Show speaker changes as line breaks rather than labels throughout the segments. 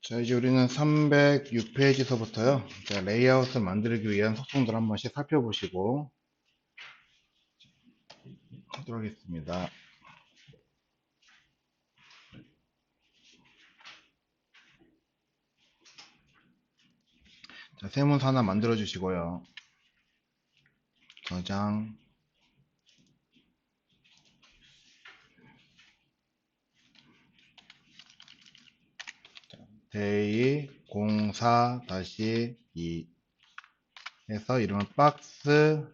자, 이제 우리는 306페이지서부터요. 자, 레이아웃을 만들기 위한 속성들 한 번씩 살펴보시고 하도록 하겠습니다. 자, 세문서 하나 만들어 주시고요. 저장. 데이 04-2 해서 이름은 박스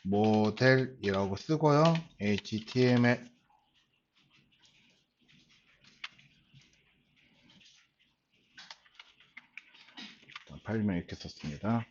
모델이라고 쓰고요. HTML 파일명 이렇게 썼습니다.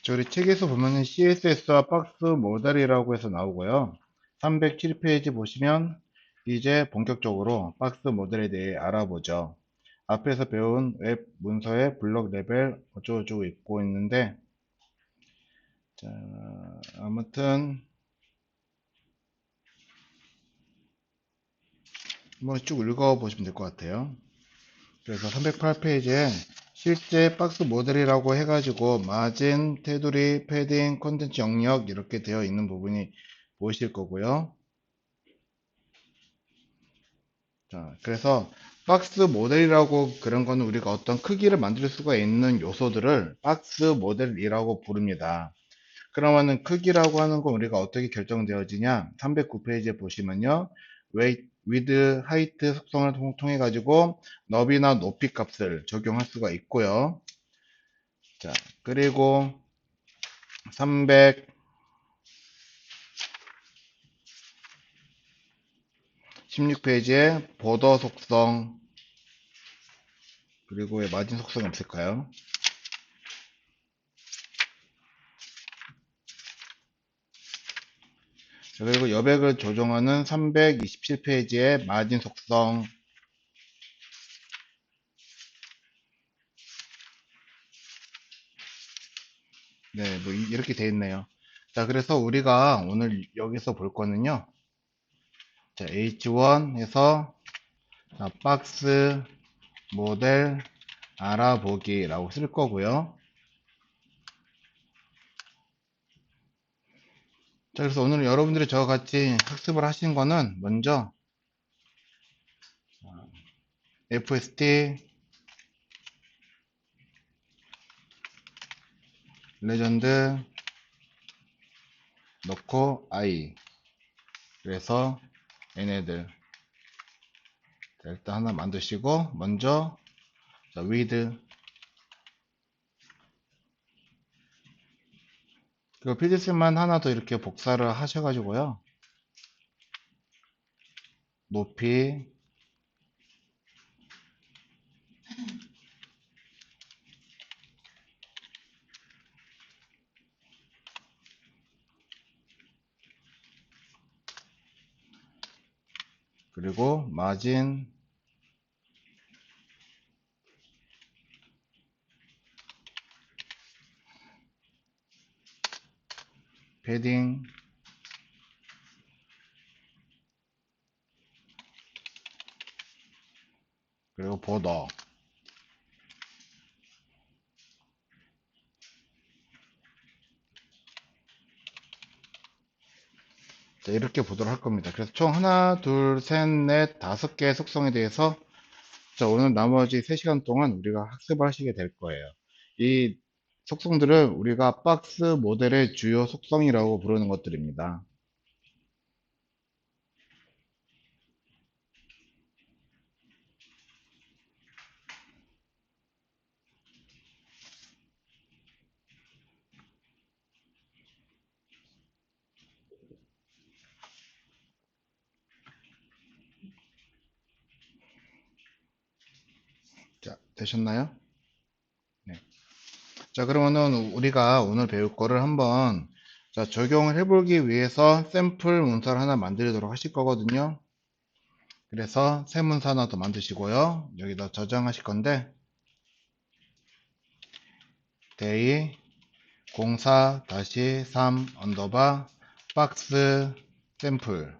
저 우리 책에서 보면은 CSS와 박스 모델이라고 해서 나오고요. 307페이지 보시면 이제 본격적으로 박스 모델에 대해 알아보죠. 앞에서 배운 웹 문서의 블록 레벨 어쩌고저쩌고 있고 있는데, 자, 아무튼 한번 쭉 읽어 보시면 될 것 같아요. 그래서 308페이지에 실제 박스 모델이라고 해가지고 마진, 테두리, 패딩, 콘텐츠 영역 이렇게 되어 있는 부분이 보이실 거고요. 자, 그래서 박스 모델이라고 그런 거는 우리가 어떤 크기를 만들 수가 있는 요소들을 박스 모델이라고 부릅니다. 그러면은 크기라고 하는 건 우리가 어떻게 결정되어지냐? 309페이지에 보시면요. width, height 속성을 통해 가지고 너비나 높이 값을 적용할 수가 있고요. 자, 그리고 316페이지에 보더 속성, 그리고 왜 마진 속성이 없을까요? 자, 그리고 여백을 조정하는 327페이지의 마진 속성. 네, 뭐 이렇게 돼 있네요. 자, 그래서 우리가 오늘 여기서 볼 거는요. 자, H1 해서 박스 모델 알아보기라고 쓸 거고요. 자, 그래서 오늘 여러분들이 저와 같이 학습을 하신 거는 먼저 FST 레전드 넣고 I, 그래서 얘네들 자, 일단 하나 만드시고 먼저 자, with, 그리고 PDC만 하나 더 이렇게 복사를 하셔가지고요. 높이, 그리고 마진, 패딩, 그리고 보더. 자, 이렇게 보도록 할 겁니다. 그래서 총 하나, 둘, 셋, 넷, 다섯 개의 속성에 대해서 자, 오늘 나머지 3시간 동안 우리가 학습을 하시게 될 거예요. 이 속성들을 우리가 박스 모델의 주요 속성이라고 부르는 것들입니다. 자, 되셨나요? 네. 자, 그러면은 우리가 오늘 배울 거를 한번 자, 적용을 해보기 위해서 샘플 문서를 하나 만들도록 하실 거거든요. 그래서 새 문서 하나 더 만드시고요. 여기다 저장하실 건데 day 04-3 언더바 박스 샘플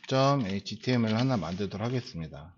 .html 하나 만들도록 하겠습니다.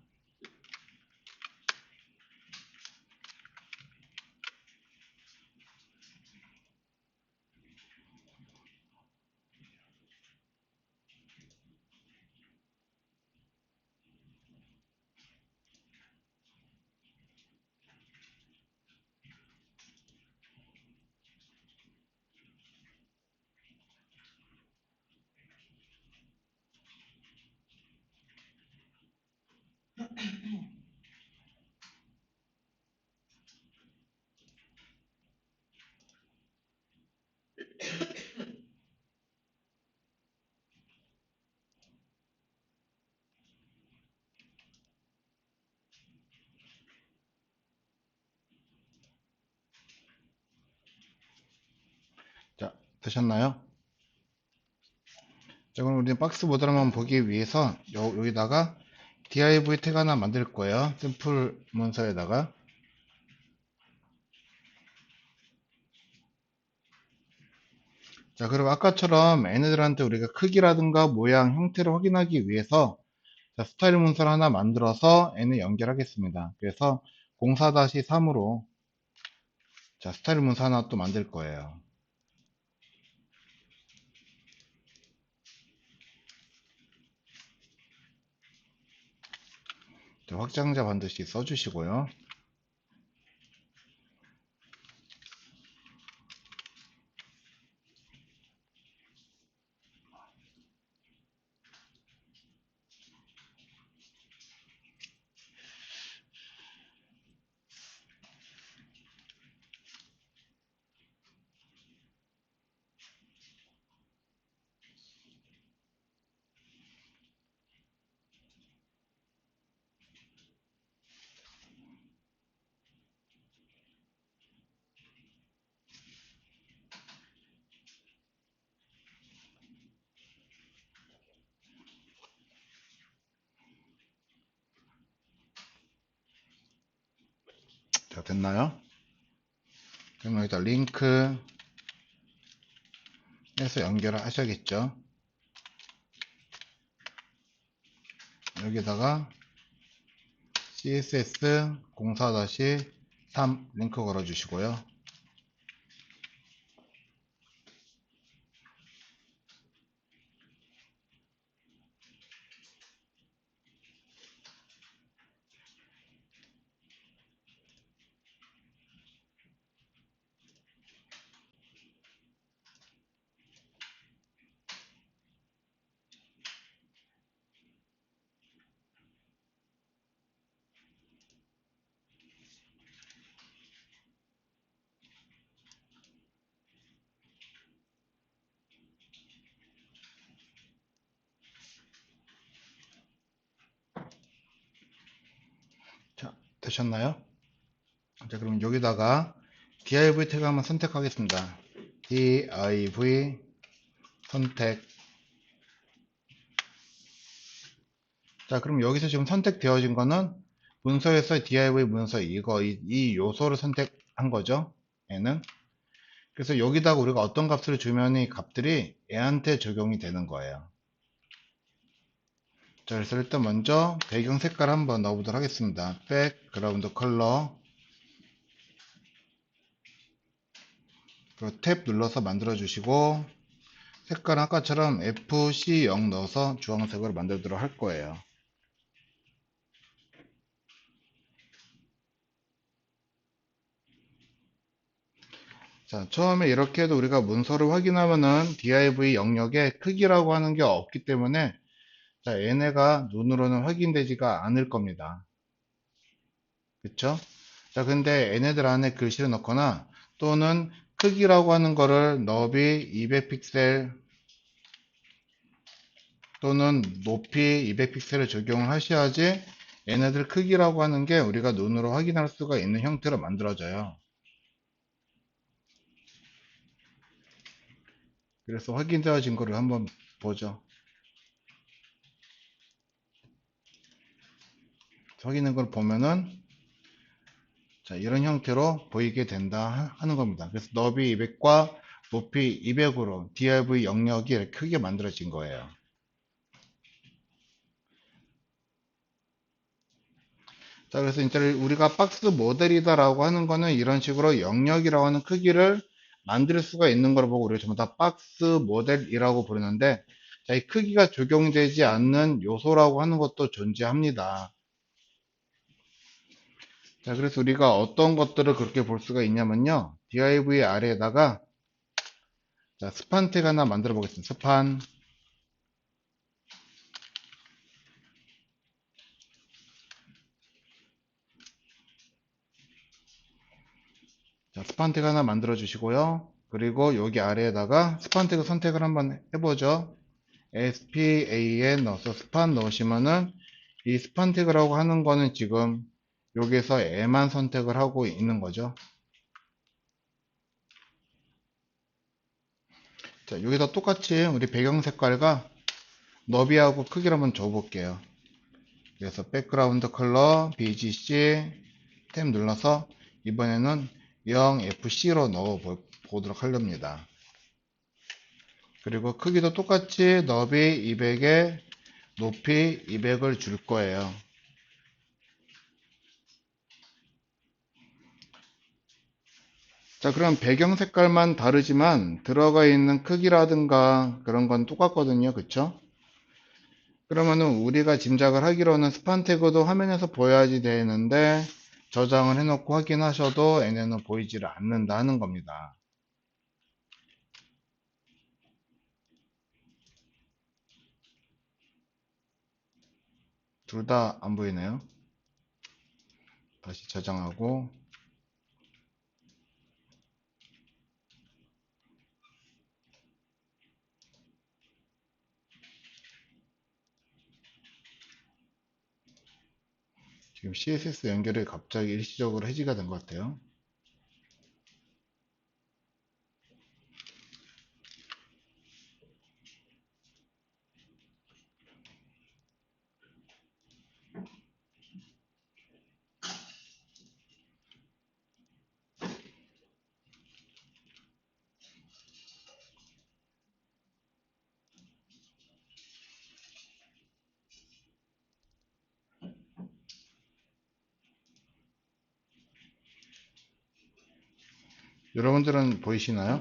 자, 되셨나요? 자, 그럼 우리 박스 모델을 한번 보기 위해서 여기다가 div 태그 하나 만들 거예요. 샘플 문서에다가. 자, 그리고 아까처럼 얘네들한테 우리가 크기라든가 모양, 형태를 확인하기 위해서 자, 스타일 문서를 하나 만들어서 얘네 연결하겠습니다. 그래서 04-3으로 자, 스타일 문서 하나 또 만들 거예요. 자, 확장자 반드시 써주시고요. 자, 됐나요? 그럼 여기다 링크 해서 연결을 하셔야겠죠. 여기다가 css 04-3 링크 걸어 주시고요. 자, 되셨나요? 자, 그럼 여기다가 div 태그 한번 선택하겠습니다. div 선택. 자, 그럼 여기서 지금 선택되어진 거는 문서에서 div 문서 이 요소를 선택한 거죠. 얘는. 그래서 여기다가 우리가 어떤 값을 주면 이 값들이 얘한테 적용이 되는 거예요. 자, 그래서 일단 먼저 배경 색깔 한번 넣어보도록 하겠습니다. 백그라운드 컬러. 그리고 탭 눌러서 만들어 주시고 색깔 아까처럼 FC0 넣어서 주황색으로 만들도록 할 거예요. 자, 처음에 이렇게 해도 우리가 문서를 확인하면은 div 영역에 크기라고 하는 게 없기 때문에 자, 얘네가 눈으로는 확인되지가 않을 겁니다. 그쵸? 자, 근데 얘네들 안에 글씨를 넣거나 또는 크기라고 하는 거를 너비 200픽셀 또는 높이 200픽셀을 적용을 하셔야지 얘네들 크기라고 하는 게 우리가 눈으로 확인할 수가 있는 형태로 만들어져요. 그래서 확인되어진 거를 한번 보죠. 확인된 걸 보면은 자, 이런 형태로 보이게 된다 하는 겁니다. 그래서 너비 200과 높이 200으로 div 영역이 이렇게 크게 만들어진 거예요. 자, 그래서 이제 우리가 박스 모델이다라고 하는 거는 이런 식으로 영역이라고 하는 크기를 만들 수가 있는 걸 보고 우리가 전부 다 박스 모델이라고 부르는데, 자, 이 크기가 적용되지 않는 요소라고 하는 것도 존재합니다. 자, 그래서 우리가 어떤 것들을 그렇게 볼 수가 있냐면요. div 아래에다가 자, 스판 태그 하나 만들어 보겠습니다. 스판. 자, 스판 태그 하나 만들어 주시고요. 그리고 여기 아래에다가 스판 태그 선택을 한번 해보죠. span 넣어서 스판 넣으시면은 이 스판 태그라고 하는 거는 지금 여기에서 애만 선택을 하고 있는 거죠. 자, 여기다 똑같이 우리 배경 색깔과 너비하고 크기를 한번 줘볼게요. 그래서 백그라운드 컬러 BGC 탭 눌러서 이번에는 0FC로 넣어 보도록 하렵니다. 그리고 크기도 똑같이 너비 200에 높이 200을 줄 거예요. 자, 그럼 배경 색깔만 다르지만 들어가 있는 크기라든가 그런 건 똑같거든요. 그쵸? 그러면은 우리가 짐작을 하기로는 스판 태그도 화면에서 보여야지 되는데 저장을 해놓고 확인하셔도 얘네는 보이지를 않는다 하는 겁니다. 둘 다 안 보이네요. 다시 저장하고 지금 CSS 연결이 갑자기 일시적으로 해지가 된 것 같아요. 여러분들은 보이시나요?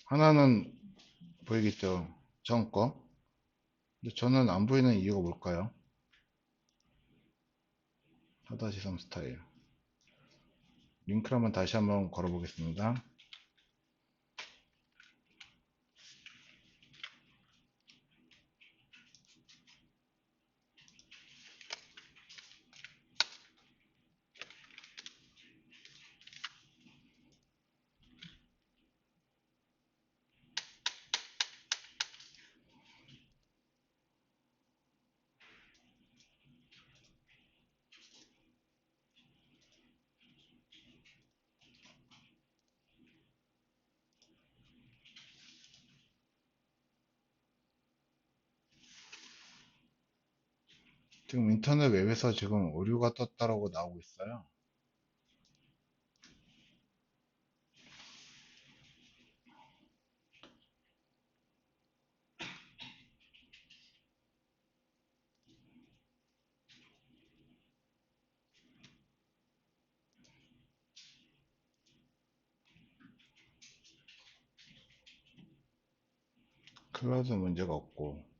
하나는 보이겠죠? 처음 거. 근데 저는 안 보이는 이유가 뭘까요? 4-3 스타일. 링크를 한번 다시 한번 걸어 보겠습니다. 지금 인터넷 웹에서 지금 오류가 떴다라고 나오고 있어요. 클라우드 문제가 없고.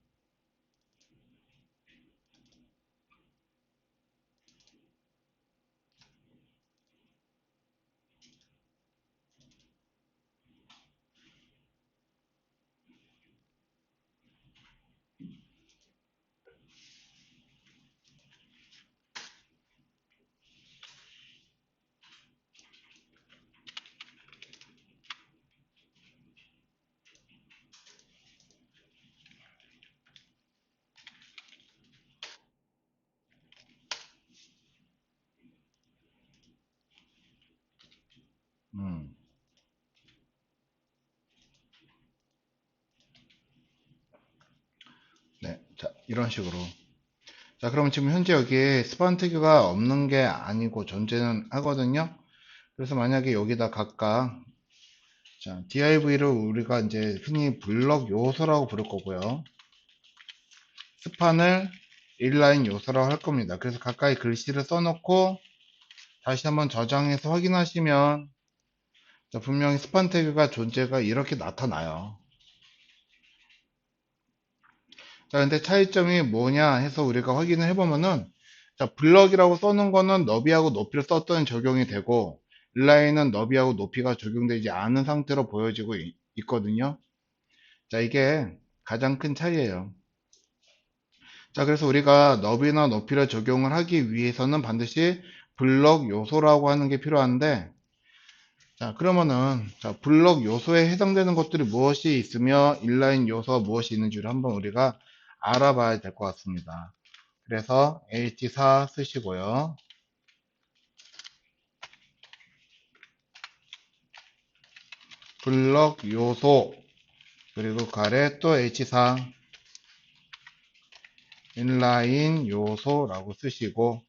음. 네. 자, 이런 식으로. 자, 그러면 지금 현재 여기에 스판 태그가 없는 게 아니고 존재는 하거든요. 그래서 만약에 여기다 각각, 자, div를 우리가 이제 흔히 블럭 요소라고 부를 거고요. 스판을 인라인 요소라고 할 겁니다. 그래서 가까이 글씨를 써놓고 다시 한번 저장해서 확인하시면, 자, 분명히 스판 태그가 존재가 이렇게 나타나요. 자, 근데 차이점이 뭐냐 해서 우리가 확인을 해보면은, 자, 블럭이라고 써놓은 거는 너비하고 높이를 썼더니 적용이 되고, 인라인은 너비하고 높이가 적용되지 않은 상태로 보여지고 있거든요. 자, 이게 가장 큰 차이예요. 자, 그래서 우리가 너비나 높이를 적용을 하기 위해서는 반드시 블럭 요소라고 하는 게 필요한데, 자, 그러면은, 자, 블럭 요소에 해당되는 것들이 무엇이 있으며, 인라인 요소가 무엇이 있는지를 한번 우리가 알아봐야 될 것 같습니다. 그래서 H4 쓰시고요. 블럭 요소, 그리고 가래 또 H4, 인라인 요소라고 쓰시고,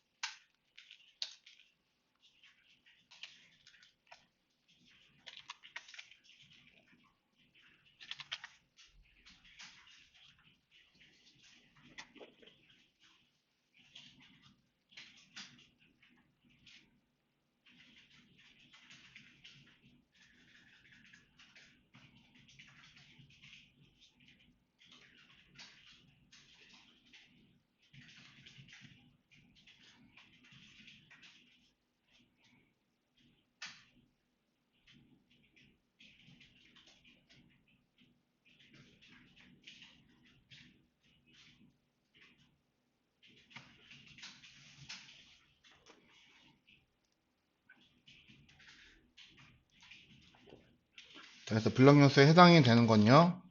그래서 블럭 요소에 해당이 되는 건요.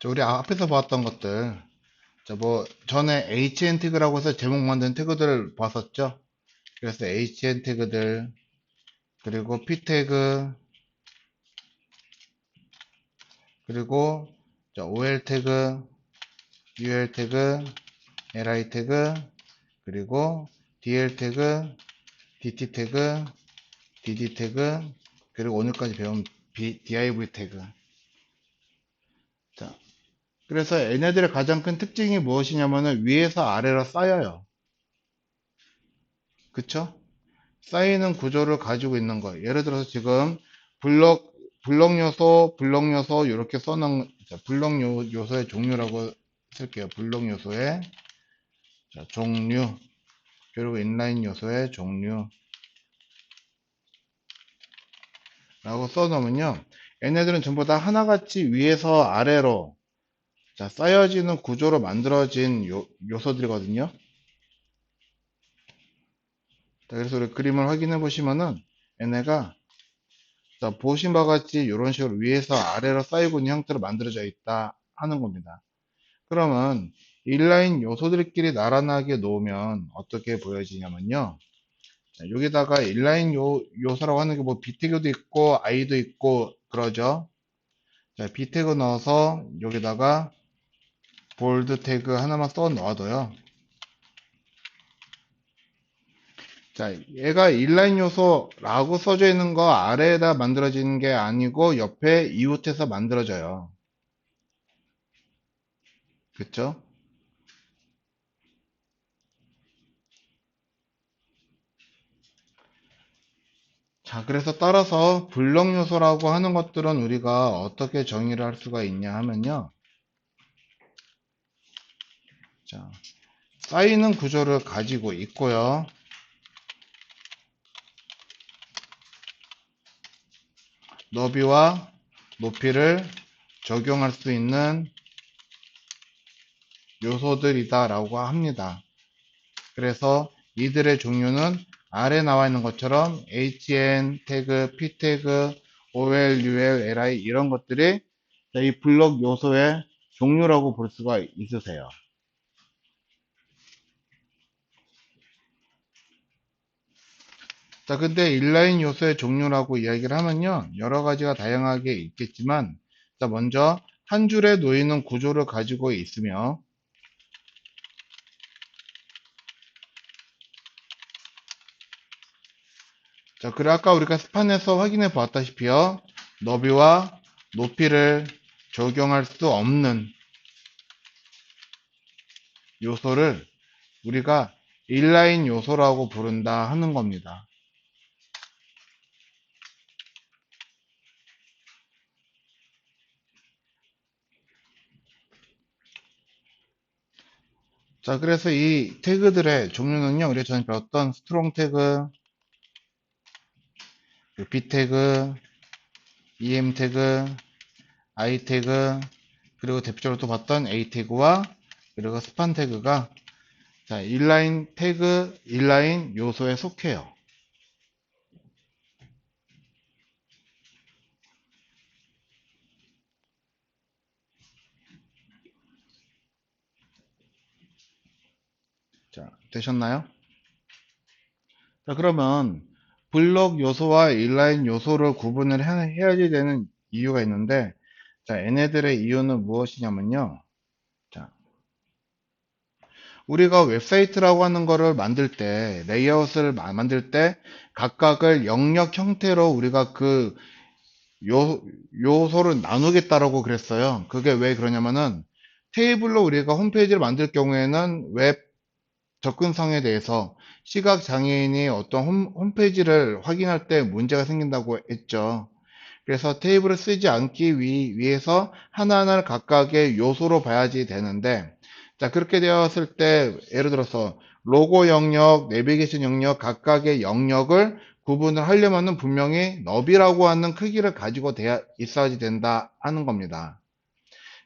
자, 우리 앞에서 보았던 것들, 자, 뭐, 전에 HN 태그라고 해서 제목 만든 태그들을 봤었죠? 그래서 HN 태그들, 그리고 P 태그, 그리고 자, OL 태그, UL 태그, LI 태그, 그리고 DL 태그, DT 태그, DD 태그, 그리고 오늘까지 배운 div 태그. 자, 그래서 얘네들의 가장 큰 특징이 무엇이냐면은 위에서 아래로 쌓여요. 그쵸? 쌓이는 구조를 가지고 있는 거예요. 예를 들어서 지금 블럭 요소, 블럭 요소 이렇게 써놓은 블럭 요소의 종류라고 쓸게요. 블럭 요소의 자, 종류, 그리고 인라인 요소의 종류라고 써놓으면요. 얘네들은 전부 다 하나같이 위에서 아래로 자, 쌓여지는 구조로 만들어진 요소들이거든요. 자, 그래서 우리 그림을 확인해 보시면은 얘네가 자, 보신 바와 같이 이런 식으로 위에서 아래로 쌓이고 있는 형태로 만들어져 있다 하는 겁니다. 그러면 인라인 요소들끼리 나란하게 놓으면 어떻게 보여지냐면요. 자, 여기다가 인라인 요소라고 하는 게 뭐 B태그도 있고 I도 있고 그러죠. 자, B태그 넣어서 여기다가 볼드 태그 하나만 써 넣어둬요. 자, 얘가 인라인 요소라고 써져 있는 거 아래에다 만들어지는 게 아니고 옆에 이웃해서 만들어져요. 그쵸? 자, 그래서 따라서 블럭 요소라고 하는 것들은 우리가 어떻게 정의를 할 수가 있냐 하면요. 자, 쌓이는 구조를 가지고 있고요. 너비와 높이를 적용할 수 있는 요소들이다라고 합니다. 그래서 이들의 종류는 아래 나와 있는 것처럼 HN 태그, P 태그, OL, UL, LI 이런 것들이 이 블럭 요소의 종류라고 볼 수가 있으세요. 자, 근데 인라인 요소의 종류라고 이야기를 하면요, 여러 가지가 다양하게 있겠지만, 자, 먼저 한 줄에 놓이는 구조를 가지고 있으며, 자, 그리고 아까 우리가 스판에서 확인해 보았다시피요, 너비와 높이를 적용할 수 없는 요소를 우리가 인라인 요소라고 부른다 하는 겁니다. 자, 그래서 이 태그들의 종류는요, 우리가 전에 배웠던 스트롱 태그, B 태그, EM 태그, I 태그, 그리고 대표적으로 또 봤던 A 태그와 그리고 스판 태그가 자, 인라인 태그, 인라인 요소에 속해요. 자, 되셨나요? 자, 그러면 블록 요소와 인라인 요소를 구분을 해야지 되는 이유가 있는데, 자, 얘네들의 이유는 무엇이냐면요. 자, 우리가 웹사이트라고 하는 거를 만들 때, 레이아웃을 만들 때, 각각을 영역 형태로 우리가 그 요소를 나누겠다라고 그랬어요. 그게 왜 그러냐면은, 테이블로 우리가 홈페이지를 만들 경우에는 웹 접근성에 대해서 시각 장애인이 어떤 홈페이지를 확인할 때 문제가 생긴다고 했죠. 그래서 테이블을 쓰지 않기 위해서 하나하나를 각각의 요소로 봐야지 되는데, 자, 그렇게 되었을 때, 예를 들어서, 로고 영역, 내비게이션 영역, 각각의 영역을 구분을 하려면은 분명히 너비라고 하는 크기를 가지고 있어야지 된다 하는 겁니다.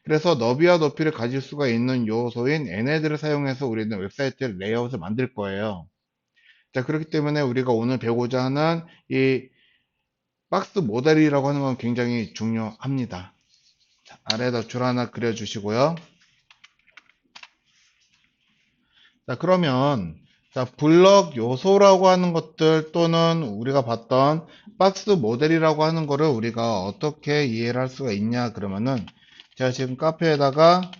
그래서 너비와 높이를 가질 수가 있는 요소인 얘네들을 사용해서 우리는 웹사이트 레이아웃을 만들 거예요. 자, 그렇기 때문에 우리가 오늘 배우고자 하는 이 박스 모델이라고 하는 건 굉장히 중요합니다. 자, 아래에다 줄 하나 그려주시고요. 자, 그러면 자, 블럭 요소라고 하는 것들 또는 우리가 봤던 박스 모델이라고 하는 거를 우리가 어떻게 이해를 할 수가 있냐 그러면은 제가 지금 카페에다가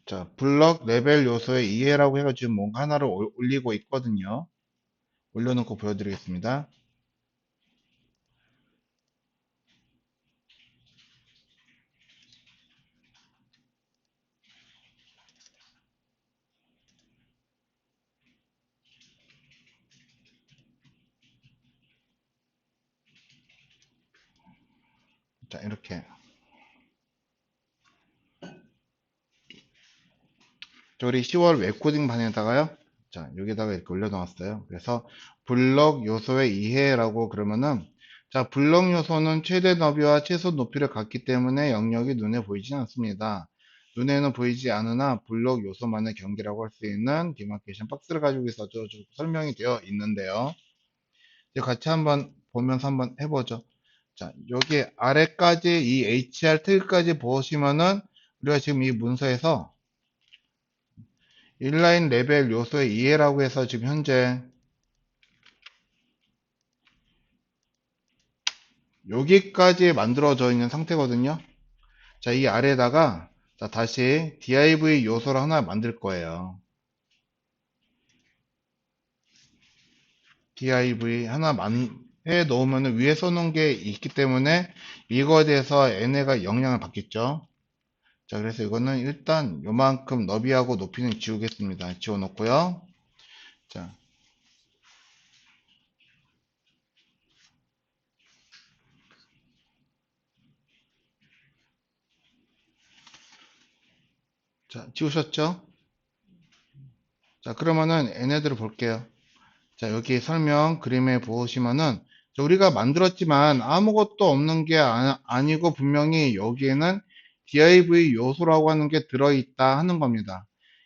자, 블럭 레벨 요소의 이해라고 해가지고 지금 뭔가 하나를 올리고 있거든요. 올려놓고 보여드리겠습니다. 자, 이렇게. 저 우리 10월 웹코딩 반에다가요. 자, 여기다가 이렇게 올려놓았어요. 그래서 블럭 요소의 이해라고 그러면은 자, 블럭 요소는 최대 너비와 최소 높이를 갖기 때문에 영역이 눈에 보이진 않습니다. 눈에는 보이지 않으나 블럭 요소만의 경계라고 할 수 있는 디마케이션 박스를 가지고 있어서 설명이 되어 있는데요. 이제 같이 한번 보면서 한번 해보죠. 자, 여기 아래까지 이 HR 태그까지 보시면은 우리가 지금 이 문서에서 인라인 레벨 요소의 이해라고 해서 지금 현재 여기까지 만들어져 있는 상태거든요. 자, 이 아래에다가 자, 다시 div 요소를 하나 만들 거예요. div 하나 해 놓으면 위에 써놓은 게 있기 때문에 이거에 대해서 얘네가 영향을 받겠죠. 자, 그래서 이거는 일단 요만큼 너비하고 높이는 지우겠습니다. 지워놓고요. 자, 자, 지우셨죠? 자, 그러면은 얘네들을 볼게요. 자, 여기 설명 그림에 보시면은 우리가 만들었지만 아무것도 없는 게 아니고 분명히 여기에는 div 요소라고 하는 게 들어있다 하는 겁니다.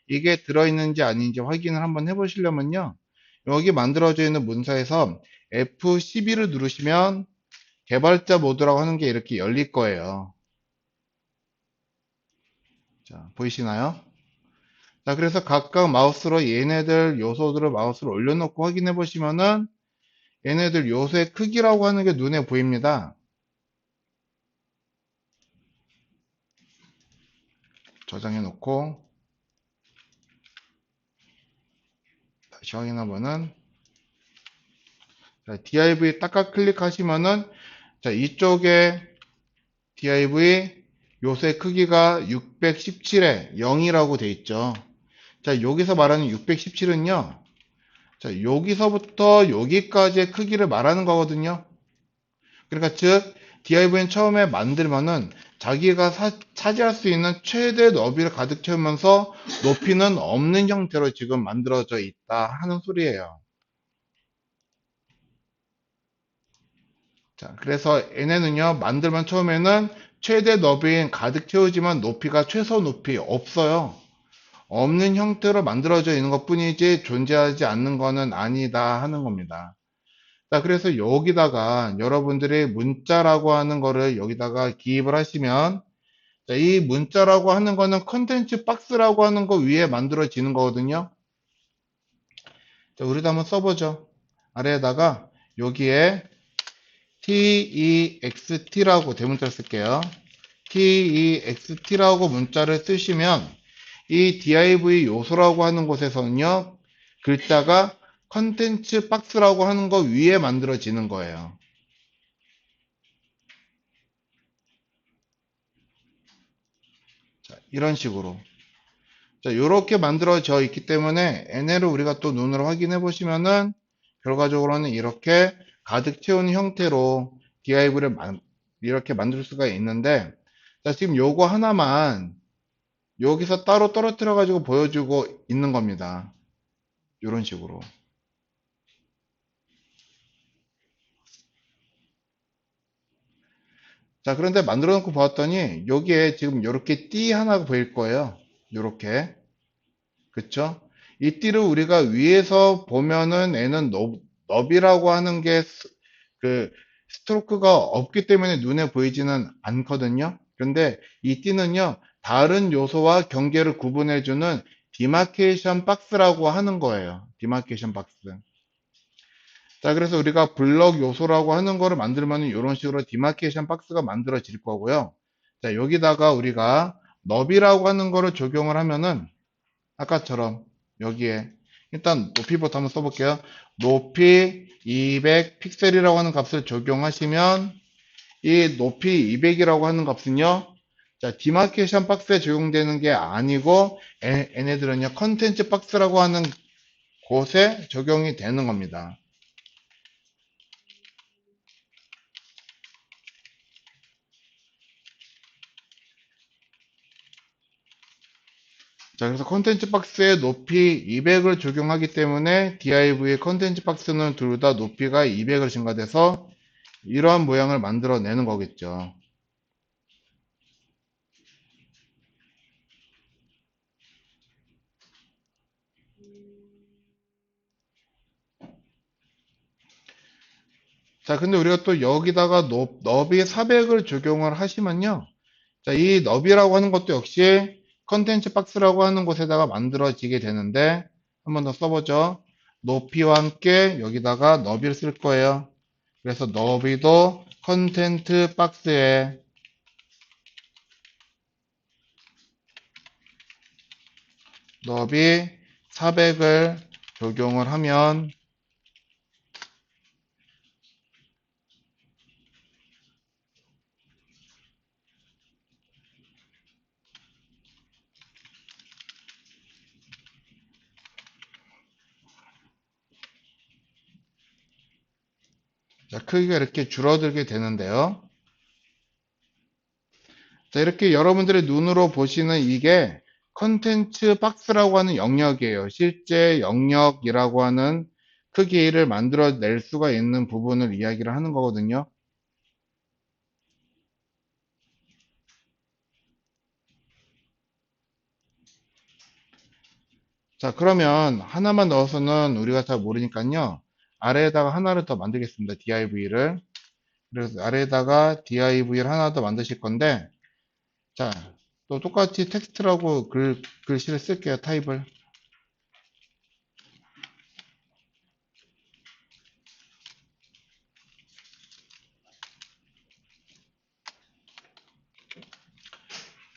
이게 들어있는지 아닌지 확인을 한번 해보시려면요. 여기 만들어져 있는 문서에서 F12를 누르시면 개발자 모드라고 하는 게 이렇게 열릴 거예요. 자, 보이시나요? 자, 그래서 각각 마우스로 얘네들 요소들을 마우스로 올려놓고 확인해 보시면은 얘네들 요소의 크기라고 하는 게 눈에 보입니다. 저장해 놓고 다시 확인하면은 div 딱딱 클릭하시면은 자, 이쪽에 div 요소의 크기가 617에 0이라고 돼 있죠. 자, 여기서 말하는 617은요. 자, 여기서부터 여기까지의 크기를 말하는 거거든요. 그러니까 즉 div는 처음에 만들면은 자기가 차지할 수 있는 최대 너비를 가득 채우면서 높이는 없는 형태로 지금 만들어져 있다 하는 소리예요. 자, 그래서 얘네는요, 만들면 처음에는 최대 너비인 가득 채우지만 높이가 최소 높이 없어요. 없는 형태로 만들어져 있는 것 뿐이지 존재하지 않는 거는 아니다 하는 겁니다. 자, 그래서 여기다가 여러분들이 문자라고 하는 거를 여기다가 기입을 하시면 자, 이 문자라고 하는 거는 컨텐츠 박스라고 하는 거 위에 만들어지는 거거든요. 자, 우리도 한번 써보죠. 아래에다가 여기에 text라고 대문자를 쓸게요. text라고 문자를 쓰시면 이 div 요소라고 하는 곳에서는요, 글자가 컨텐츠 박스라고 하는 거 위에 만들어지는 거예요. 자, 이런 식으로. 자, 이렇게 만들어져 있기 때문에 얘네를 우리가 또 눈으로 확인해 보시면은 결과적으로는 이렇게 가득 채운 형태로 div를 이렇게 만들 수가 있는데 자, 지금 요거 하나만 여기서 따로 떨어뜨려 가지고 보여주고 있는 겁니다. 이런 식으로. 자, 그런데 만들어 놓고 보았더니 여기에 지금 이렇게 띠 하나 보일 거예요. 이렇게. 그쵸? 이 띠를 우리가 위에서 보면은 얘는 너비라고 하는 게 그 스트로크가 없기 때문에 눈에 보이지는 않거든요. 그런데 이 띠는요, 다른 요소와 경계를 구분해주는 디마케이션 박스라고 하는 거예요. 디마케이션 박스. 자, 그래서 우리가 블럭 요소라고 하는 거를 만들면 이런 식으로 디마케이션 박스가 만들어질 거고요. 자, 여기다가 우리가 너비라고 하는 거를 적용을 하면은 아까처럼 여기에 일단 높이부터 한번 써볼게요. 높이 200 픽셀이라고 하는 값을 적용하시면 이 높이 200이라고 하는 값은요. 자, 디마케이션 박스에 적용되는 게 아니고 얘네들은요. 컨텐츠 박스라고 하는 곳에 적용이 되는 겁니다. 자, 그래서 컨텐츠 박스에 높이 200을 적용하기 때문에 div의 컨텐츠 박스는 둘 다 높이가 200을 증가돼서 이러한 모양을 만들어내는 거겠죠. 자, 근데 우리가 또 여기다가 너비 400을 적용을 하시면요. 자, 이 너비라고 하는 것도 역시 컨텐츠 박스라고 하는 곳에다가 만들어지게 되는데, 한 번 더 써보죠. 높이와 함께 여기다가 너비를 쓸 거예요. 그래서 너비도 컨텐트 박스에 너비 400을 적용을 하면 자, 크기가 이렇게 줄어들게 되는데요. 자, 이렇게 여러분들의 눈으로 보시는 이게 컨텐츠 박스라고 하는 영역이에요. 실제 영역이라고 하는 크기를 만들어낼 수가 있는 부분을 이야기를 하는 거거든요. 자, 그러면 하나만 넣어서는 우리가 잘 모르니까요. 아래에다가 하나를 더 만들겠습니다. div를. 그래서 아래에다가 div를 하나 더 만드실 건데, 자, 또 똑같이 텍스트라고 글씨를 쓸게요. 타입을.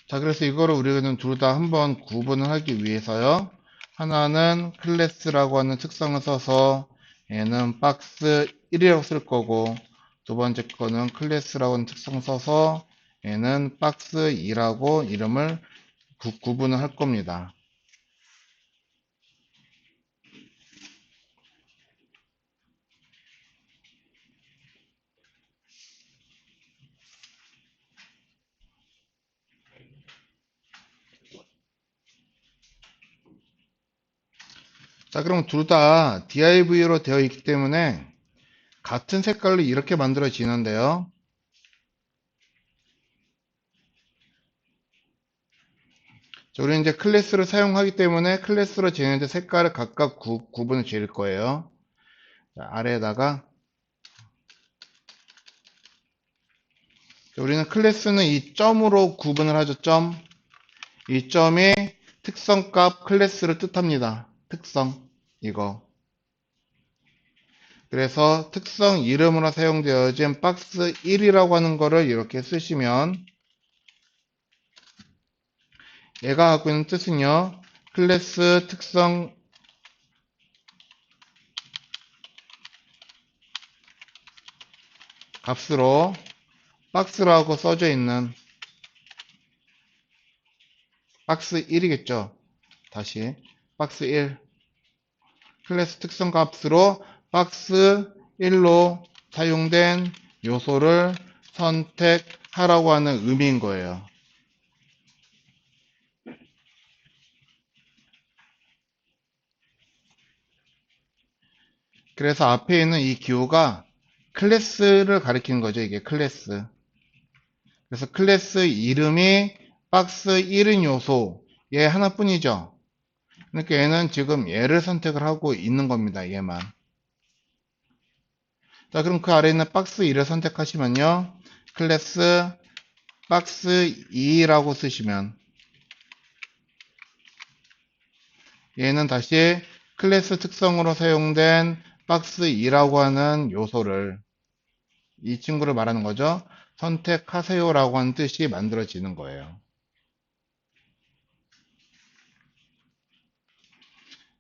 자, 그래서 이거를 우리는 둘 다 한번 구분을 하기 위해서요. 하나는 클래스라고 하는 특성을 써서 얘는 박스 1이라고 쓸 거고, 두 번째 거는 클래스라고 하는 특성 써서 얘는 박스 2라고 이름을 구분을 할 겁니다. 자, 그럼 둘 다 div로 되어 있기 때문에 같은 색깔로 이렇게 만들어지는데요. 자, 우리는 이제 클래스를 사용하기 때문에 클래스로 지내는데 색깔을 각각 구분을 지을 거예요. 자, 아래에다가 자, 우리는 클래스는 이 점으로 구분을 하죠. 점. 이 점이 특성값 클래스를 뜻합니다. 특성. 이거. 그래서 특성 이름으로 사용되어진 박스 1이라고 하는 거를 이렇게 쓰시면 얘가 갖고 있는 뜻은요. 클래스 특성 값으로 박스라고 써져 있는 박스 1이겠죠. 다시 박스 1 클래스 특성 값으로 박스 1로 사용된 요소를 선택하라고 하는 의미인 거예요. 그래서 앞에 있는 이 기호가 클래스를 가리키는 거죠. 이게 클래스. 그래서 클래스 이름이 박스 1인 요소얘 하나뿐이죠. 그러니까 얘는 지금 얘를 선택을 하고 있는 겁니다. 얘만. 자, 그럼 그 아래에 있는 박스 2를 선택하시면요. 클래스 박스 2라고 쓰시면 얘는 다시 클래스 특성으로 사용된 박스 2라고 하는 요소를 이 친구를 말하는 거죠. 선택하세요 라고 하는 뜻이 만들어지는 거예요.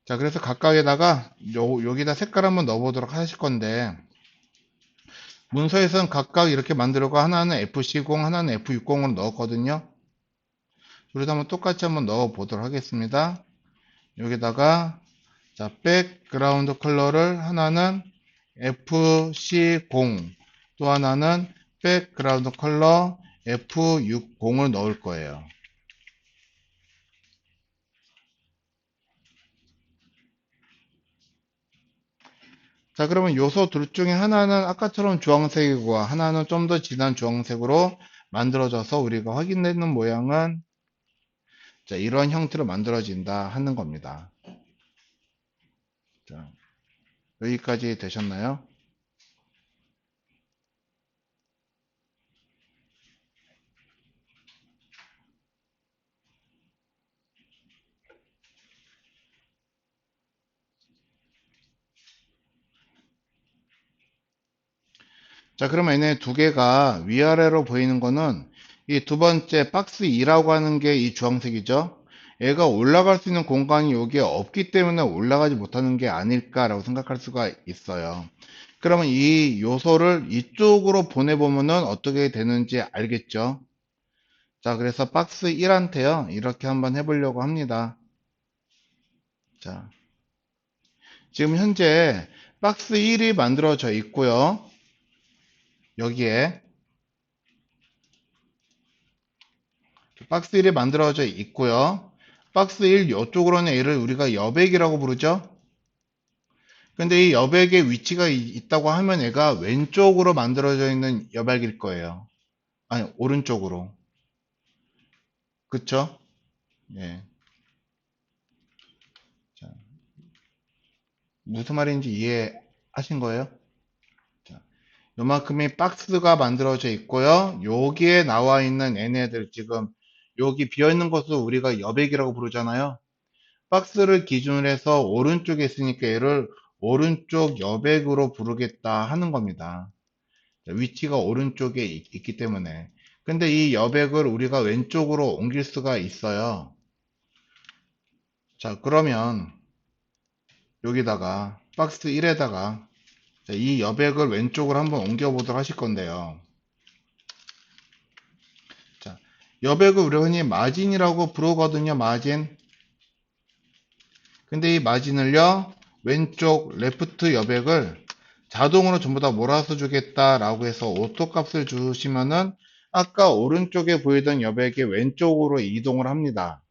자, 그래서 각각에다가 여기다 색깔 한번 넣어보도록 하실 건데 문서에서는 각각 이렇게 만들고 하나는 FC0, 하나는 F60으로 넣었거든요. 우리도 한번 똑같이 한번 넣어 보도록 하겠습니다. 여기다가 자, 백그라운드 컬러를 하나는 FC0 또 하나는 백그라운드 컬러 F60을 넣을 거예요. 자, 그러면 요소 둘 중에 하나는 아까처럼 주황색이고 하나는 좀 더 진한 주황색으로 만들어져서 우리가 확인되는 모양은 자, 이런 형태로 만들어진다 하는 겁니다. 자, 여기까지 되셨나요? 자, 그러면 얘네 두 개가 위아래로 보이는 거는 이 두 번째 박스 2라고 하는 게 이 주황색이죠. 얘가 올라갈 수 있는 공간이 여기에 없기 때문에 올라가지 못하는 게 아닐까라고 생각할 수가 있어요. 그러면 이 요소를 이쪽으로 보내보면은 어떻게 되는지 알겠죠? 자, 그래서 박스 1한테요. 이렇게 한번 해보려고 합니다. 자, 지금 현재 박스 1이 만들어져 있고요. 여기에 박스 1이 만들어져 있고요. 박스 1 이쪽으로는 얘를 우리가 여백이라고 부르죠. 근데 이 여백의 위치가 있다고 하면 얘가 왼쪽으로 만들어져 있는 여백일 거예요. 아니, 오른쪽으로. 그쵸? 예. 자, 무슨 말인지 이해 하신 거예요. 자, 요만큼이 박스가 만들어져 있고요. 여기에 나와 있는 얘네들 지금 여기 비어있는 것을 우리가 여백이라고 부르잖아요. 박스를 기준으로 해서 오른쪽에 있으니까 얘를 오른쪽 여백으로 부르겠다 하는 겁니다. 위치가 오른쪽에 있기 때문에. 근데 이 여백을 우리가 왼쪽으로 옮길 수가 있어요. 자, 그러면 여기다가 박스 1에다가 이 여백을 왼쪽으로 한번 옮겨 보도록 하실 건데요. 자, 여백을 우리가 흔히 마진이라고 부르거든요. 마진. 근데 이 마진을요, 왼쪽 레프트 여백을 자동으로 전부 다 몰아서 주겠다라고 해서 오토 값을 주시면은 아까 오른쪽에 보이던 여백이 왼쪽으로 이동을 합니다.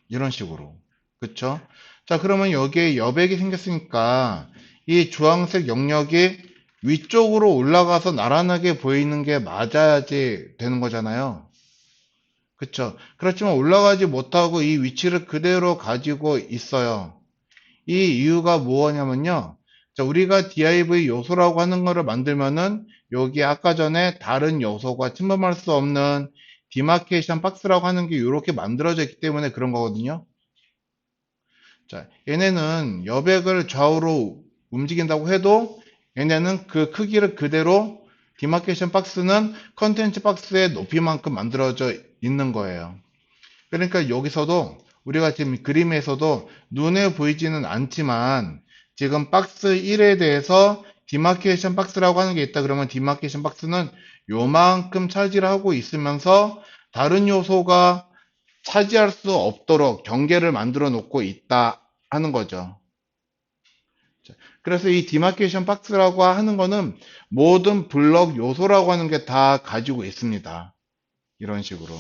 이런 식으로. 그쵸? 자, 그러면 여기에 여백이 생겼으니까 이 주황색 영역이 위쪽으로 올라가서 나란하게 보이는 게 맞아야지 되는 거잖아요. 그쵸? 그렇지만 올라가지 못하고 이 위치를 그대로 가지고 있어요. 이 이유가 뭐냐면요. 자, 우리가 div 요소라고 하는 거를 만들면은 여기 아까 전에 다른 요소가 침범할 수 없는 디마케이션 박스라고 하는 게 이렇게 만들어져 있기 때문에 그런 거거든요. 자, 얘네는 여백을 좌우로 움직인다고 해도 얘네는 그 크기를 그대로 디마케이션 박스는 컨텐츠 박스의 높이만큼 만들어져 있는 거예요. 그러니까 여기서도 우리가 지금 그림에서도 눈에 보이지는 않지만 지금 박스 1에 대해서 디마케이션 박스라고 하는 게 있다 그러면 디마케이션 박스는 요만큼 차지를 하고 있으면서 다른 요소가 차지할 수 없도록 경계를 만들어 놓고 있다 하는 거죠. 그래서 이 디마케이션 박스라고 하는 거는 모든 블럭 요소라고 하는 게 다 가지고 있습니다. 이런 식으로.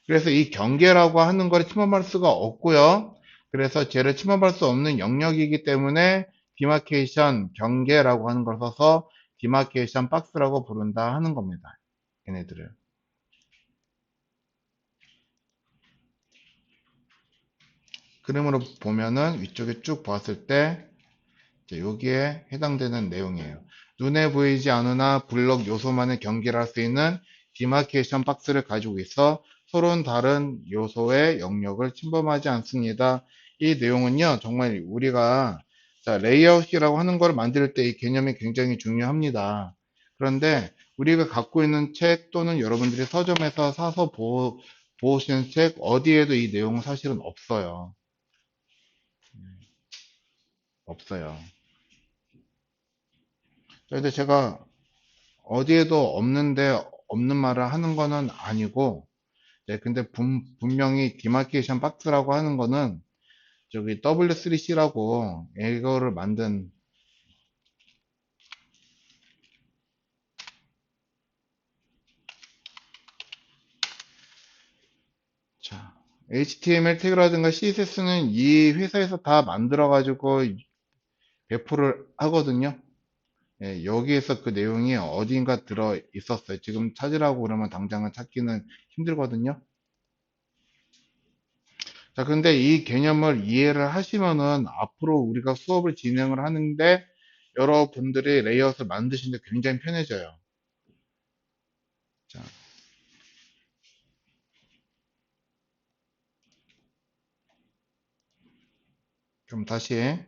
그래서 이 경계라고 하는 걸 침범할 수가 없고요. 그래서 쟤를 침범할 수 없는 영역이기 때문에 디마케이션 경계라고 하는 걸 써서 디마케이션 박스라고 부른다 하는 겁니다. 얘네들을. 그림으로 보면은 위쪽에 쭉 봤을 때 여기에 해당되는 내용이에요. 눈에 보이지 않으나 블록 요소만의 경계를 할 수 있는 디마케이션 박스를 가지고 있어 서로는 다른 요소의 영역을 침범하지 않습니다. 이 내용은요, 정말 우리가 레이아웃이라고 하는 걸 만들 때 이 개념이 굉장히 중요합니다. 그런데 우리가 갖고 있는 책 또는 여러분들이 서점에서 사서 보시는 책 어디에도 이 내용은 사실은 없어요. 없어요. 근데 제가 어디에도 없는데 없는 말을 하는 거는 아니고, 네, 근데 분명히 디마케이션 박스라고 하는 거는 저기 W3C라고 이거를 만든, 자, HTML 태그라든가 CSS는 이 회사에서 다 만들어가지고 배포를 하거든요. 예, 여기에서 그 내용이 어딘가 들어 있었어요. 지금 찾으라고 그러면 당장은 찾기는 힘들거든요. 자, 근데 이 개념을 이해를 하시면은 앞으로 우리가 수업을 진행을 하는데 여러분들이 레이아웃을 만드시는데 굉장히 편해져요. 자, 그럼 다시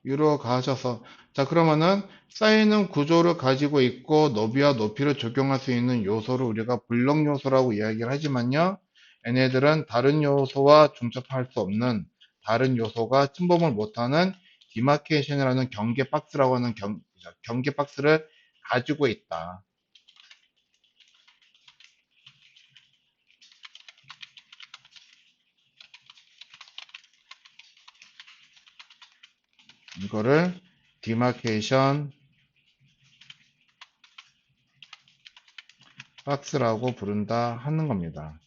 위로 가셔서 자, 그러면은 쌓이는 구조를 가지고 있고 너비와 높이를 적용할 수 있는 요소를 우리가 블록 요소라고 이야기를 하지만요. 얘네들은 다른 요소와 중첩할 수 없는 다른 요소가 침범을 못하는 디마케이션이라는 경계 박스라고 하는 경계 박스를 가지고 있다. 이거를 디마케이션 박스라고 부른다 하는 겁니다.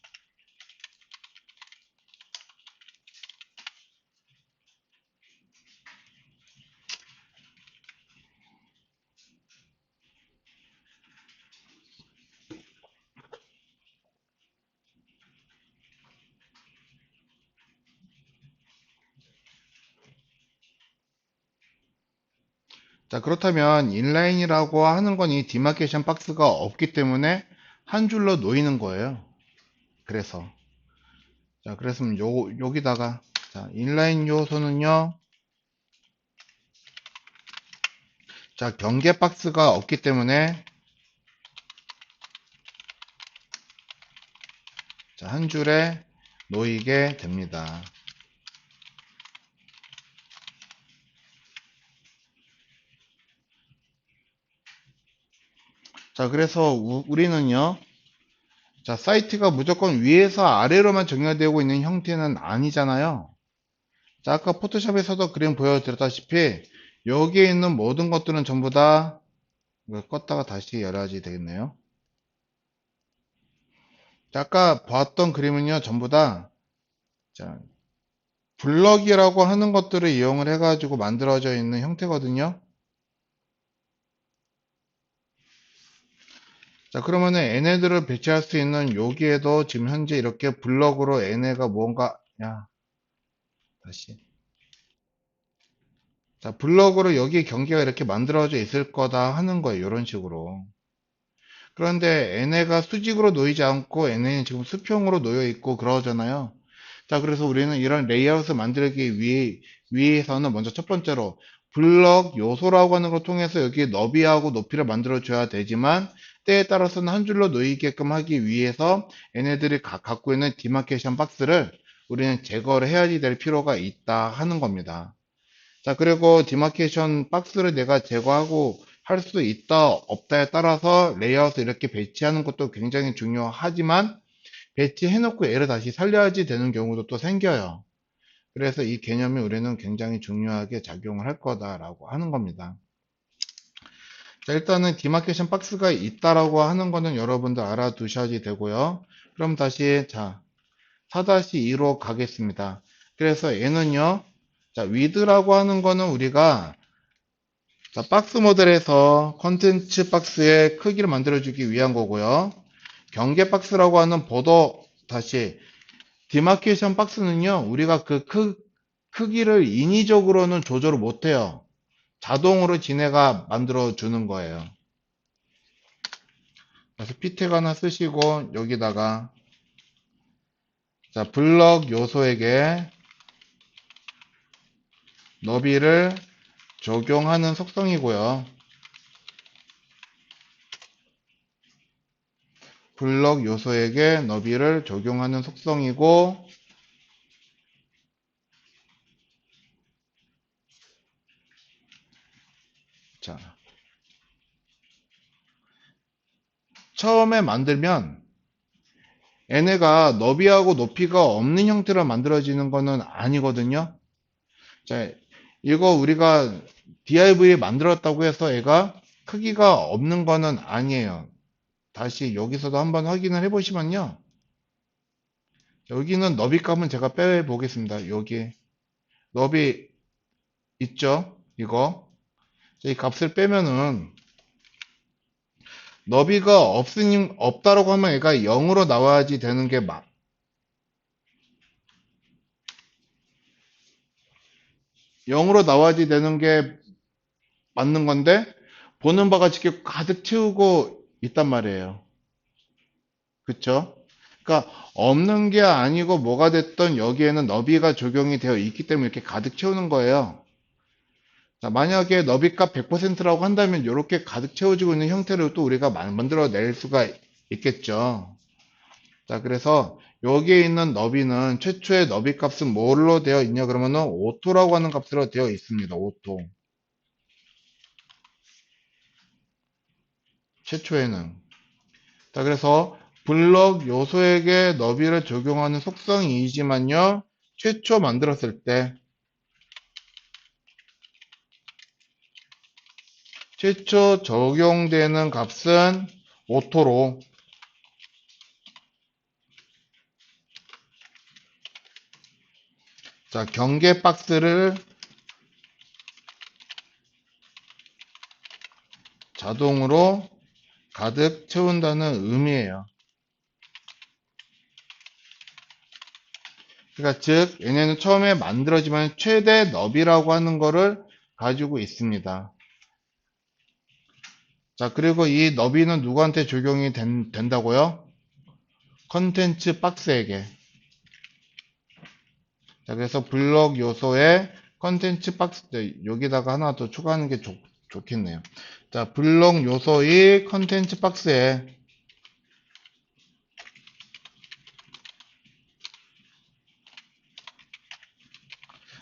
자, 그렇다면 인라인이라고 하는 건 이 디마케이션 박스가 없기 때문에 한 줄로 놓이는 거예요. 그래서 자, 그랬으면 여기다가 자, 인라인 요소는요. 자, 경계 박스가 없기 때문에 자, 한 줄에 놓이게 됩니다. 자, 그래서 우리는요. 자, 사이트가 무조건 위에서 아래로만 정렬되고 있는 형태는 아니잖아요. 자, 아까 포토샵에서도 그림 보여드렸다시피 여기에 있는 모든 것들은 전부 다 이걸 껐다가 다시 열어야지 되겠네요. 자, 아까 봤던 그림은요, 전부 다 자, 블럭이라고 하는 것들을 이용을 해가지고 만들어져 있는 형태거든요. 자, 그러면은 얘네들을 배치할 수 있는 여기에도 지금 현재 이렇게 블럭으로 얘네가 뭔가, 야, 다시. 자, 블럭으로 여기 경계가 이렇게 만들어져 있을 거다 하는 거예요. 이런 식으로. 그런데 얘네가 수직으로 놓이지 않고 얘네는 지금 수평으로 놓여 있고 그러잖아요. 자, 그래서 우리는 이런 레이아웃을 만들기 위해서는 먼저 첫 번째로 블럭 요소라고 하는 걸 통해서 여기 너비하고 높이를 만들어 줘야 되지만 때에 따라서는 한 줄로 놓이게끔 하기 위해서 얘네들이 갖고 있는 디마케이션 박스를 우리는 제거를 해야지 될 필요가 있다 하는 겁니다. 자, 그리고 디마케이션 박스를 내가 제거하고 할 수 있다, 없다에 따라서 레이아웃을 이렇게 배치하는 것도 굉장히 중요하지만 배치해놓고 얘를 다시 살려야지 되는 경우도 또 생겨요. 그래서 이 개념이 우리는 굉장히 중요하게 작용을 할 거다라고 하는 겁니다. 자, 일단은 디마케이션 박스가 있다라고 하는 거는 여러분들 알아두셔야지 되고요. 그럼 다시 자 4-2로 가겠습니다. 그래서 얘는요. 자, 위드라고 하는 거는 우리가 자, 박스 모델에서 컨텐츠 박스의 크기를 만들어주기 위한 거고요. 경계 박스라고 하는 보더 다시 디마케이션 박스는요. 우리가 그 크기를 인위적으로는 조절을 못해요. 자동으로 지네가 만들어 주는 거예요. 그래서 피텍 하나 쓰시고 여기다가 자, 블럭 요소에게 너비를 적용하는 속성이고요. 블럭 요소에게 너비를 적용하는 속성이고 자, 처음에 만들면 얘네가 너비하고 높이가 없는 형태로 만들어지는 거는 아니거든요. 자, 이거 우리가 div 만들었다고 해서 얘가 크기가 없는 거는 아니에요. 다시 여기서도 한번 확인을 해 보시면요. 여기는 너비 값은 제가 빼 보겠습니다. 여기 너비 있죠? 이거 이 값을 빼면은 너비가 없다라고 하면 얘가 0으로 나와야지 되는 게 0으로 나와야지 되는 게 맞는 건데 보는 바가 지금 가득 채우고 있단 말이에요. 그쵸? 그러니까 없는 게 아니고 뭐가 됐던 여기에는 너비가 적용이 되어 있기 때문에 이렇게 가득 채우는 거예요. 자, 만약에 너비값 100%라고 한다면 이렇게 가득 채워지고 있는 형태를 또 우리가 만들어낼 수가 있겠죠. 자, 그래서 여기에 있는 너비는 최초의 너비 값은 뭘로 되어 있냐 그러면은 오토라고 하는 값으로 되어 있습니다. 오토. 최초에는. 자, 그래서 블럭 요소에게 너비를 적용하는 속성이지만요. 최초 만들었을 때 최초 적용되는 값은 오토로 자, 경계 박스를 자동으로 가득 채운다는 의미예요. 그러니까 즉 얘네는 처음에 만들어지면 최대 너비라고 하는 거를 가지고 있습니다. 자, 그리고 이 너비는 누구한테 적용이 된다고요? 컨텐츠 박스에게. 자, 그래서 블록 요소에 컨텐츠 박스, 여기다가 하나 더 추가하는 게 좋겠네요. 자, 블록 요소의 컨텐츠 박스에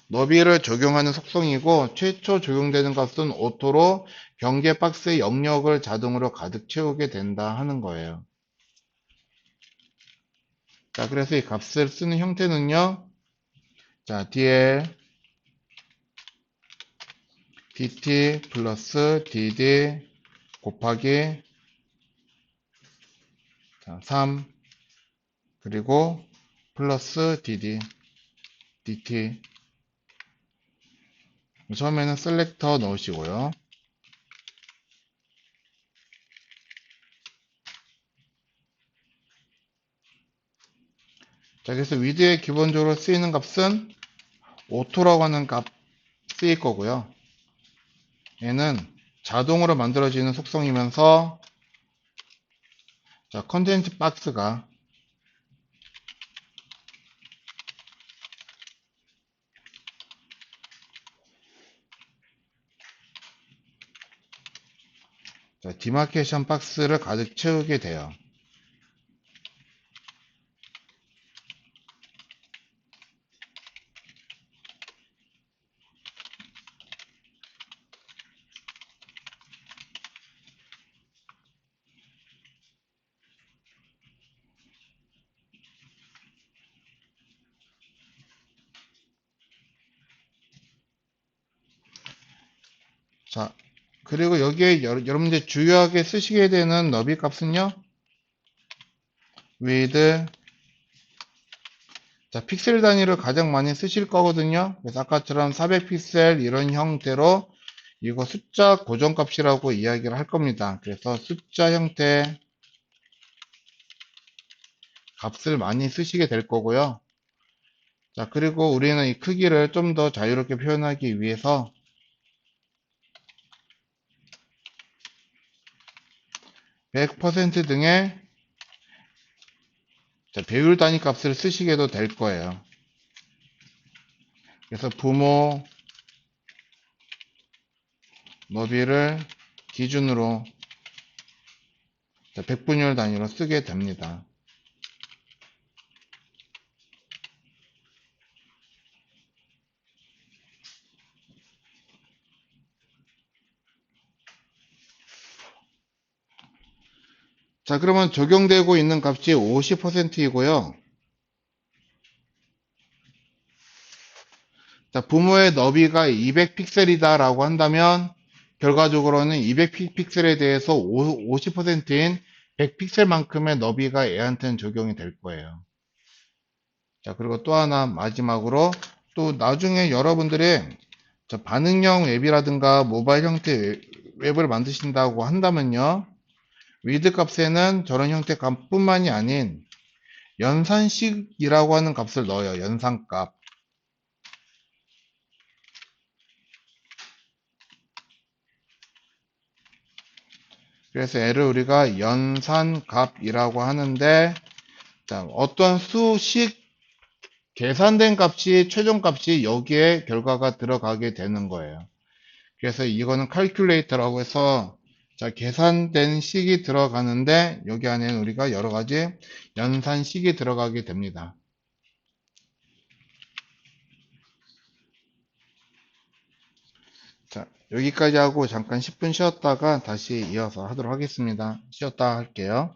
너비를 적용하는 속성이고, 최초 적용되는 값은 오토로 경계 박스의 영역을 자동으로 가득 채우게 된다 하는 거예요. 자, 그래서 이 값을 쓰는 형태는요, 자, dl dt 플러스 dd 곱하기 3 그리고 플러스 dt 처음에는 셀렉터 넣으시고요. 자, 그래서 위드에 기본적으로 쓰이는 값은 오토라고 하는 값 쓰일 거고요. 얘는 자동으로 만들어지는 속성이면서 자, 컨텐츠 박스가 자, 디마케이션 박스를 가득 채우게 돼요. 자, 그리고 여기에 여러분들 주요하게 쓰시게 되는 너비 값은요, width, 자, 픽셀 단위를 가장 많이 쓰실 거거든요. 그래서 아까처럼 400픽셀 이런 형태로 이거 숫자 고정값이라고 이야기를 할 겁니다. 그래서 숫자 형태 값을 많이 쓰시게 될 거고요. 자, 그리고 우리는 이 크기를 좀 더 자유롭게 표현하기 위해서 100% 등의 배율 단위 값을 쓰시게도 될 거예요. 그래서 부모 너비를 기준으로 100분율 단위로 쓰게 됩니다. 자, 그러면 적용되고 있는 값이 50%이고요. 자, 부모의 너비가 200픽셀이다 라고 한다면 결과적으로는 200픽셀에 대해서 50%인 100픽셀만큼의 너비가 얘한테는 적용이 될 거예요. 자, 그리고 또 하나 마지막으로 또 나중에 여러분들이 반응형 웹이라든가 모바일 형태 웹을 만드신다고 한다면요. 위드 값에는 저런 형태 값뿐만이 아닌 연산식이라고 하는 값을 넣어요. 연산값. 그래서 얘를 우리가 연산값이라고 하는데, 자, 어떤 수식 계산된 값이 최종값이 여기에 결과가 들어가게 되는 거예요. 그래서 이거는 calculator라고 해서 자, 계산된 식이 들어가는데 여기 안에는 우리가 여러 가지 연산식이 들어가게 됩니다. 자, 여기까지 하고 잠깐 10분 쉬었다가 다시 이어서 하도록 하겠습니다. 쉬었다 할게요.